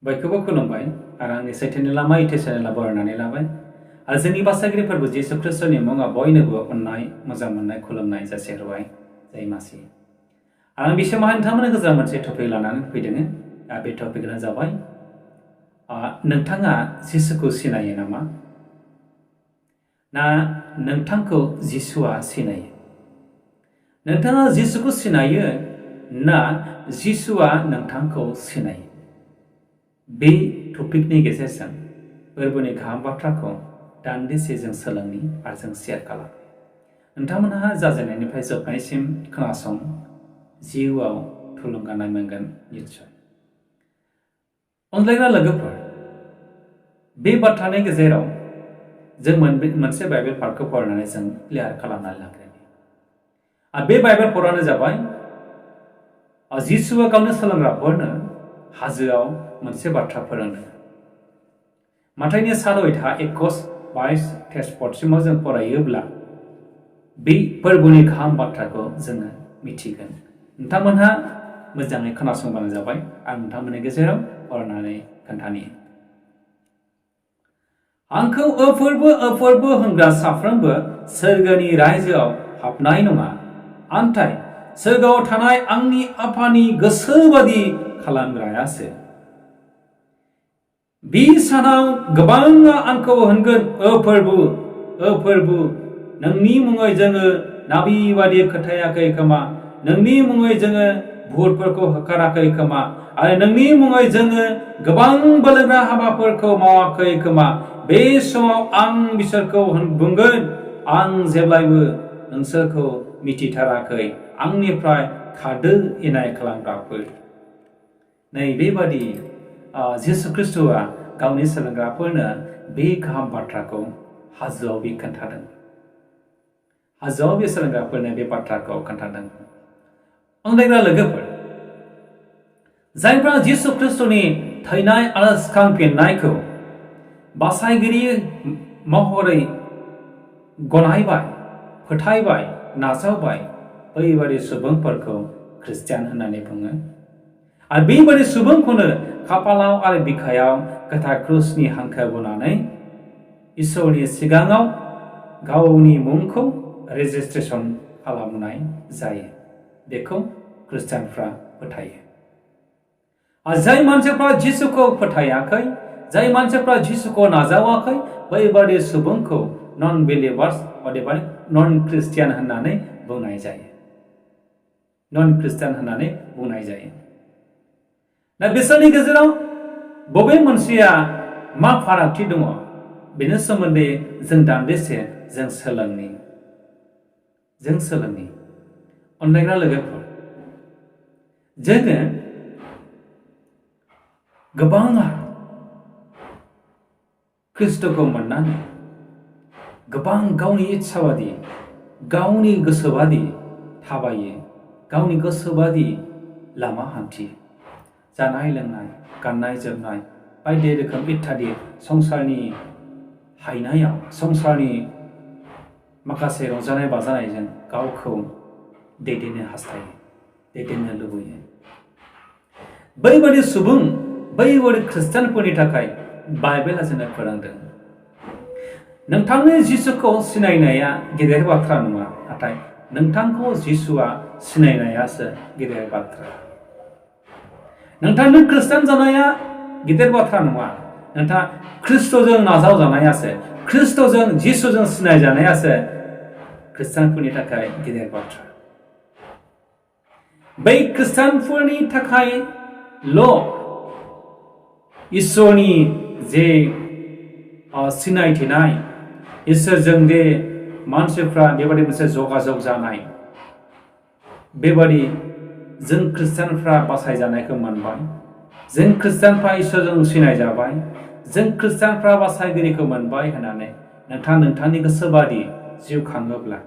बयखौबो खुलुमबाय आरो आंनि सैथोनि लामा इउटुब चेनेलाव बरायनानै लाबाय आरो जोंनि बासागिरि फोरबो जिसु ख्रिस्टनि मुङाव बयनोबो अननाय मोजां मोननाय खुलुमनाय जासिहरबाय जय मासि आं बे समावहाय नोंथांमोननो गोजान मोनसे टपिक लानानै फैदों बे टपिकआनो जाबाय नोंथाङा जिसुखौ सिनायो नामा ना नोंथांखौ जिसुआ सिनायो नोंथाङा जिसुखौ सिनायो ना जिसुआ नोंथांखौ सिनायो बे टपिकनि गेजेरजों फोरबोनि गाहाम बाथ्राखौ दान्दिसे जों सोलोंनि आरो जों शेयार खालाम नोंथांमोनहा जाजेननायनिफ्राय जोबनायसिम खोनासं जिउआव थुलुंगानाय मोनगोन निश्चय अनलायग्रा लोगोफोर बे बाथ्रानि गेजेराव जों मोनसे बाइबेल पार्टखौ फरायनानै जों क्लियार खालामनानै लाग्रोनि आरो बे बाइबेल पार्टआनो जाबाय जिसुआ गावनि सोलोंग्राफोरनो हाजोआव मोनसे बाथ्रा फोरोंदों माथाइनि 7:21-22 जों फरायोब्ला बे फोरबोनि गाहाम बाथ्राखौ जोङो मिथिगोन नोंथांमोनहा मोजाङै खोनासंबानो जाबाय आं नोंथांमोननि गेजेराव फरायनानै खोन्थानि आंखौ फोरबो होनग्रा साफ्रोमबो सोरगोनि रायजोआव हाबनाय नङा आन्थाय सोरगोआव थानाय आंनि आफानि गोसोबादि खालामग्रायासो बे सानाव गोबाङा आंखौ होनगोन फोरबो नोंनि मुङै जोङो नाबि बादि खोथायाखै खोमा नोंनि मुङै जोङो भुतफोरखौ होखाराखै खोमा आरो नोंनि मुङै जोङो गोबां बोलोग्रा हाबाफोरखौ मावाखै खोमा बे समाव आं बिसोरखौ बुंगोन आं जेब्लायबो नोंसोरखौ मिथिथाराखै आंनिफ्राय खारदो इनाय खालामग्राफोर नै बेबादि जिसु ख्रिस्टआ गावनि सोलोंग्राफोरनो बे गाहाम बाथ्राखौ हाजोआव बे खोन्थादों हाजोआव बे सोलोंग्राफोरनो बे बाथ्राखौ खोन्थादों अनलायग्रा लोगोफोर जायफ्रा जिसु ख्रिस्टनि थैनाय आरो सिखांफिननायखौ बासायगिरि महरै गनायबाय फोथायबाय नाजावबाय बैबादि सुबुंफोरखौ ख्रिस्टियान होननानै बुङो आरो बेबादि सुबुंखौनो खाफालाव आरो बिखायाव गोथार क्रुसनि हांखो बोनानै इसोरनि सिगाङाव गावनि मुंखौ रेजिस्ट्रेसन खालामनाय जायो बेखौ ख्रिस्टियानफ्रा फोथायो आरो जाय मानसिफ्रा जिसुखौ फोथायाखै जाय मानसिफ्रा जिसुखौ नाजावाखै बैबादि सुबुंखौ नन बिलिभार्स अदेबानि नन ख्रिस्टियान होननानै बुंनाय जायो नन ख्रिस्टियान होननानै बुंनाय जायो दा बिसोरनि गेजेराव बबे मोनसेया मा फारागथि दङ बेनि सोमोन्दै जों दान्दिसे जों सोलोंनि अनलायग्रा लोगोफोर जोङो गोबाङा ख्रिस्ट'खौ मोननानै गोबां गावनि इच्छाबादि गावनि गोसोबादि थाबायो गावनि गोसोबादि लामा हान्थियो जानाय लोंनाय गाननाय जोमनाय बायदि रोखोम इत्यादि संसारनि हायनायाव संसारनि माखासे रंजानाय बाजानायजों गावखौ दैदेननो हास्थायो दैदेननो लुबैयो बैबादि सुबुं बैबादि ख्रिस्टियानफोरनि थाखाय बाइबेला जोंनो फोरोंदों नोंथांनि जिसुखौ सिनायनाया गेदेर बाथ्रा नङा नाथाय नोंथांखौ जिसुआ सिनायनायासो गेदेर बाथ्रा नोंथांनि ख्रिस्टियान जानाया गिदिर बाथ्रा नङा नोंथाङा ख्रिस्ट'जों नाजावजानायासो ख्रिस्ट'जों जिसुजों सिनायजानायासो ख्रिस्टियानफोरनि थाखाय गिदिर बाथ्रा बै ख्रिस्टियानफोरनि थाखायल' इसोरनि जे सिनायथिनाय इसोरजों दे मानसिफ्रा बेबादि मोनसे जगाजग जानाय बेबादि जों ख्रिस्टियानफ्रा बासायजानायखौ मोनबाय जों ख्रिस्टियानफ्रा इसोरजों सिनायजाबाय जों ख्रिस्टियानफ्रा बासायगिरिखौ मोनबाय होननानै नोंथांनि गोसोबादि जिउ खाङोब्ला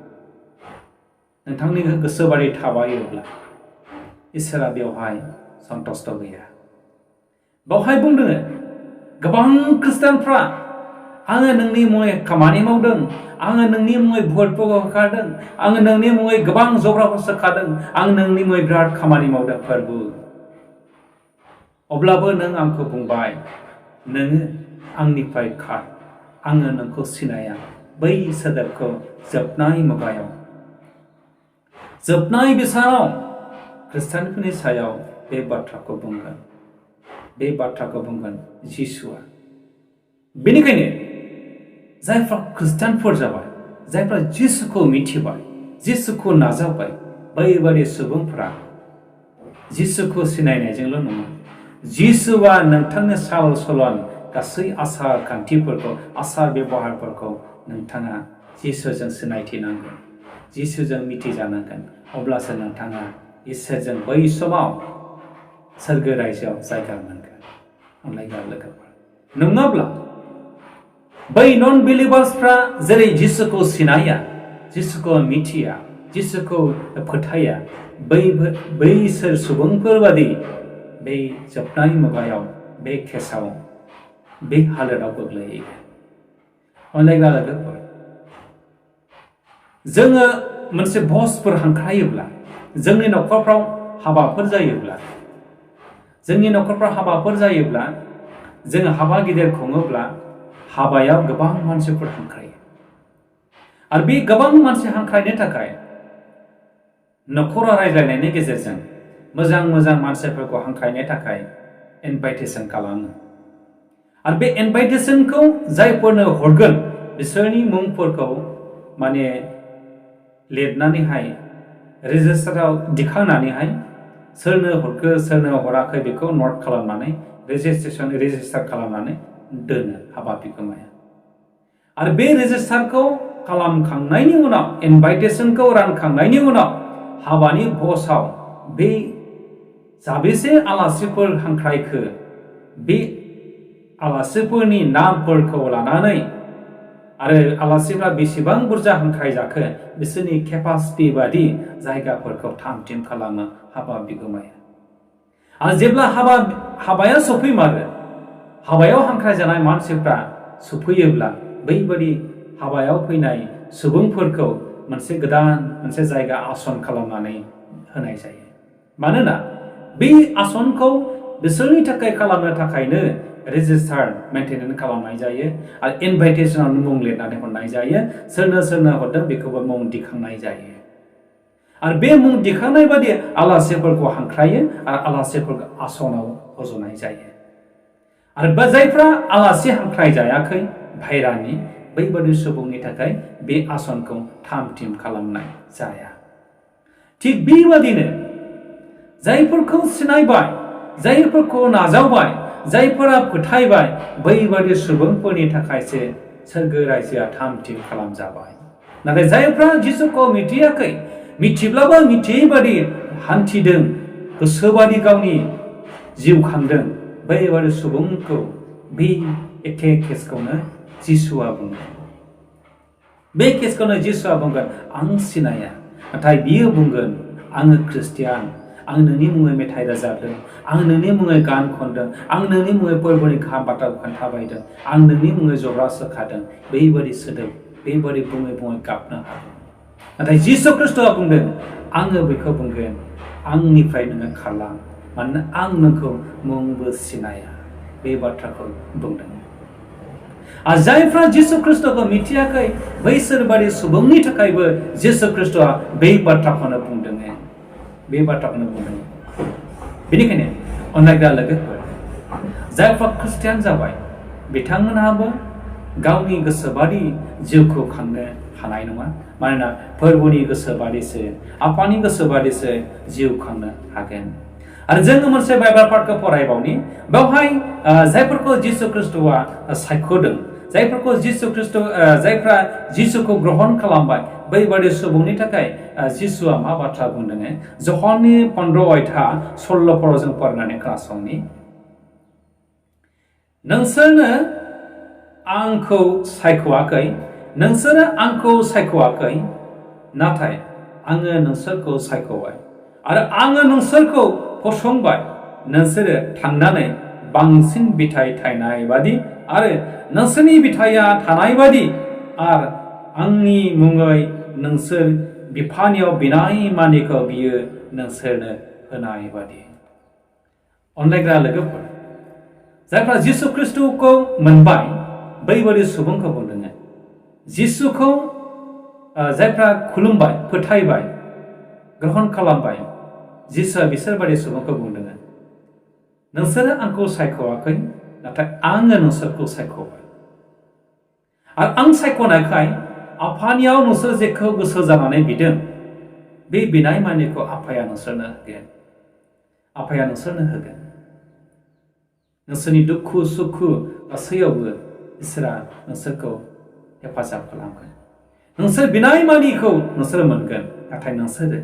नोंथांनि गोसोबादि थाबायोब्ला इसोरा बेवहाय सन्तुष्ट गैया बेवहाय बुंदों गोबां ख्रिस्टियानफ्रा आङो नोंनि मुङै खामानि मावदों आङो नोंनि मुङै भुतफोरखौ होखारदों आङो नोंनि मुङै गोबां जब्राफोर सोखादों आं नोंनि मुङै बिराद खामानि मावदों फोरबो अब्लाबो नों आंखौ बुंबाय नोङो आंनिफ्राय खार आङो नोंखौ सिनाया बै सोदोबखौ जोबनाय मुगायाव जोबनाय बिसाराव खृष्टानफोरनि सायाव बे बाथ्राखौ बुंगोन जिसुआ बेनिखायनो जायफ्रा खृष्टानफोर जाबाय जायफ्रा जिसुखौ मिथिबाय जिसुखौ नाजावबाय बैबादि सुबुंफोरा जिसुखौ सिनायनायजोंल' नङा जिसुआ नोंथांनि साल सलन गासै आसार खान्थिफोरखौ आसार बेबहारफोरखौ नोंथाङा जिसुजों सिनायथिनांगोन जिसुजों मिथिजानांगोन अब्लासो नोंथाङा इसोरजों बै समाव सोरगो रायजोआव जायगा मोनगोन अनलायग्रा लोगोफोर नङाब्ला बै नन बिलिभार्सफ्रा जेरै जिसुखौ सिनाया जिसुखौ मिथिया जिसुखौ फोथाया बैसोर सुबुंफोर बादि बे जोबनाय मुगायाव बे केसाव बे हालोदाव गोग्लैहैगोन अनलायग्रा लोगोफोर जोङो मोनसे बसफोर हांख्रायोब्ला जोंनि न'खरफ्राव हाबाफोर जायोब्ला जोङो हाबा गिदिर खुङोब्ला हाबायाव गोबां मानसिफोर हांख्रायो आरो बे गोबां मानसि हांख्रायनो थाखाय न'खराव रायज्लायनायनि गेजेरजों मोजां मानसिफोरखौ हांख्रायनो थाखाय इनभाइटेसन खालामो आरो बे इनभाइटेसनखौ जायफोरनो हरगोन बिसोरनि मुंफोरखौ माने लिरनानैहाय रेजिस्टाराव दिखांनानैहाय सोरनो हरखो सोरनो हराखै बेखौ नट खालामनानै रेजिस्टार खालामनानै दोनो हाबा बिगोमाया आरो बे रेजिस्टारखौ खालामखांनायनि उनाव इनभाइटेसनखौ रानखांनायनि उनाव हाबानि बसाव बे साबेसे आलासिफोर हांख्रायखो बे आलासिफोरनि नामफोरखौ लानानै आरो आलासिफ्रा बेसेबां बुरजा हांख्रायजाखो बिसोरनि केपासिटि बादि जायगाफोरखौ थाम थिम खालामो हाबा बिगोमाया आरो जेब्ला हाबाया सफैमारो हाबायाव हांख्रायजानाय मानसिफ्रा सफैयोब्ला बैबादि हाबायाव फैनाय सुबुंफोरखौ मोनसे जायगा आसन खालामनानै होनाय जायो मानोना बे आसनखौ बिसोरनि थाखाय खालामनो थाखायनो रेजिस्टार मेन्टेनेन्स खालामनाय जायो आरो इनभाइटेसनाव मुं लिरनानै हरनाय जायो सोरनो हरदों बेखौबो मुं दिखांनाय जायो आरो बे मुं दिखांनाय बादि आलासिफोरखौ हांख्रायो आरो आलासिफोरखौ आसनाव फज'नाय जायो आरो जायफ्रा आलासि हांख्राय जायाखै बाहेरानि बैबादि सुबुंनि थाखाय बे आसनखौ थाम थिम खालामनाय जाया थिग बेबादिनो जायफोरखौ सिनायबाय जायफोरखौ नाजावबाय जायफोरा फोथायबाय बैबादि सुबुंफोरनि थाखायसो सोरगो रायजोआ थाम थिम खालामजाबाय नाथाय जायफ्रा जिसुखौ मिथियाखै मिथिब्लाबो मिथियै बादि हान्थिदों गोसोबादि गावनि जिउ खांदों बैबादि सुबुंखौ बे एखे केसखौनो जिसुआ बुंगोन बे केसखौनो जिसुआ बुंगोन आं सिनाया नाथाय बियो बुंगोन आङो खृष्टियान आं नोंनि मुङै मेथाइ रोजाबदों आं नोंनि मुङै गान खनदों आं नोंनि मुङै फोरबोनि बाथ्रा खोन्थाबायदों आं नोंनि मुङै जब्रा सोखादों बैबादि सोदोब बैबादि बुङै गाबनो हागौ नाथाय जिसु ख्रिस्ट'आ बुंदों आङो बेखौ बुंगोन आंनिफ्राय नोङो खारलां मानोना आं नोंखौ मुंबो सिनाया बे बाथ्राखौ बुंदों आरो जायफ्रा जिसु ख्रिस्ट'खौ मिथियाखै बैसोर बादि सुबुंनि थाखायबो जिसु ख्रिस्ट'आ बे बाथ्राखौनो बुंदों बेनिखायनो अननायग्रा लोगोफोर जायफ्रा खृष्टियान जाबाय बिथांमोनहाबो गावनि गोसोबादि जिउखौ खांनो हानाय नङा मानोना फोरबोनि गोसोबादिसो आफानि गोसोबादिसो जिउ खांनो हागोन आरो जोङो मोनसे बाइबेल पार्टखौ फरायबावनि बेवहाय जायफोरखौ जिसु ख्रिस्ट'आ सायख'दों जायफ्रा जिसुखौ ग्रहण खालामबाय बैबादि सुबुंनि थाखाय जिसुआ मा बाथ्रा बुंदों जहननि 15:16 जों फरायनानै खोनासंनि नोंसोरो आंखौ सायख'वाखै नाथाय आङो नोंसोरखौ सायख'बाय आरो आङो नोंसोरखौ फसंबाय नोंसोरो थांनानै बांसिन बिथाइ थायनाय बादि आरो नोंसोरनि बिथाइया थानाय बादि आरो आंनि मुङै नोंसोर बिफानियाव बिनाय मानिखौ बियो नोंसोरनो होनाय बादि अनलायग्रा लोगोफोर जायफ्रा जिसु ख्रिस्टखौ मोनबाय बैबादि सुबुंखौ बुंदों जिसुखौ जायफ्रा खुलुमबाय फोथायबाय ग्रहण खालामबाय जिसुआ बिसोरबादि सुबुंखौ बुंदों नोंसोरो आंखौ सायख'वाखै नाथाय आङो नोंसोरखौ सायख'बाय आरो आं सायख'नायखाय आफानियाव नोंसोर जेखौ गोसो जानानै बिदों बे बिनाय मानिखौ आफाया नोंसोरनो होगोन आफाया नोंसोरनो होगोन नोंसोरनि दुखु सुखु गासैयावबो इसोरा नोंसोरखौ हेफाजाब खालामगोन नोंसोर बिनाय मानिखौ नोंसोर मोनगोन नाथाय नोंसोरो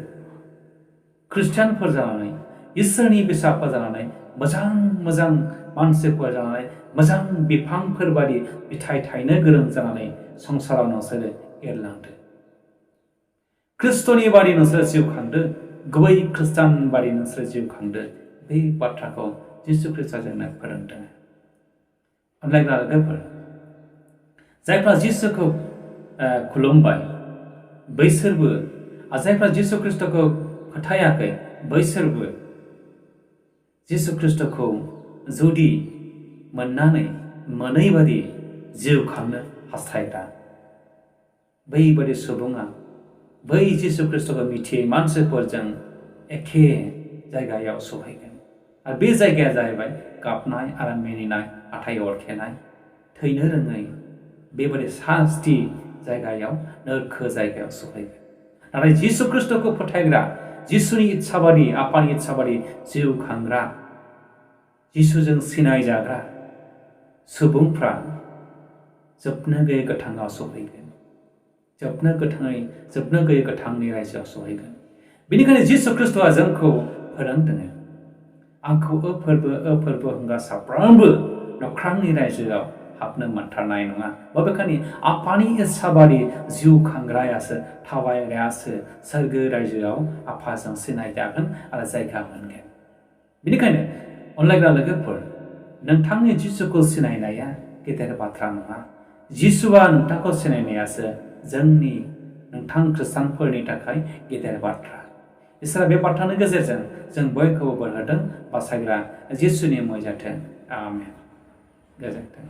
ख्रिस्टियानफोर जानानै इसोरनि फिसाफोर जानानै मोजां मोजां मानसिफोर जानानै मोजां बिफांफोर बादि फिथाइ थायनो गोरों जानानै संसाराव नोंसोरो एरलांदो ख्रिस्ट'नि बादि नोंसोर जिउ खांदो गुबै ख्रिस्टान बादि नोंसोर जिउ खांदो बे बाथ्राखौ जिसु ख्रिस्टआ जोंनो फोरोंदों अनलायग्रा लोगोफोर जायफ्रा जिसुखौ खुलुमबाय बैसोरबो आरो जायफ्रा जिसु ख्रिस्ट'खौ फोथायाखै बैसोरबो जिसु ख्रिस्ट'खौ जुदि मोननानै मोनै बादि जिउ खांनो हास्थायग्रा बैबादि सुबुङा बै जिसु ख्रिस्ट'खौ मिथियै मानसिफोरजों एखे जायगायाव सहैगोन आरो बे जायगाया जाहैबाय गाबनाय आरो मिनिनाय हाथाइ अरखेनाय थैनो रोङै बेबादि सास्ति जायगायाव नोरखो जायगायाव सहैगोन नाथाय जिसु ख्रिस्ट'खौ फोथायग्रा जिसुनि इच्छा बादि आफानि इच्छा बादि जिउ खांग्रा जिसुजों सिनायजाग्रा सुबुंफ्रा जोबनो गैयै गोथाङाव सहैगोन जोबनो गैयै गोथांनि रायजोआव सहैगोन बेनिखायनो जिसु ख्रिस्ट'आ जोंखौ फोरोंदों आंखौ फोरबो होनग्रा साफ्रोमबो नख्रांनि रायजोआव हाबनो मोनथारनाय नङा बबेखानि आफानि इच्छा बादि जिउ खांग्रायासो थाबायग्रायासो सोरगो रायजोआव आफाजों सिनायजागोन आरो जायगा मोनगोन बेनिखायनो अनलायग्रा लोगोफोर नोंथांनि जिसुखौ सिनायनाया गेदेर बाथ्रा नङा जिसुआ नोंथांखौ सिनायनायासो नोंथां खृष्टानफोरनि थाखाय गेदेर बाथ्रा इसोरा बे बाथ्रानि गेजेरजों जों बयखौबो बोर होदों बासायग्रा जिसुनि मुङै जाथों आमेन गोजोन्थों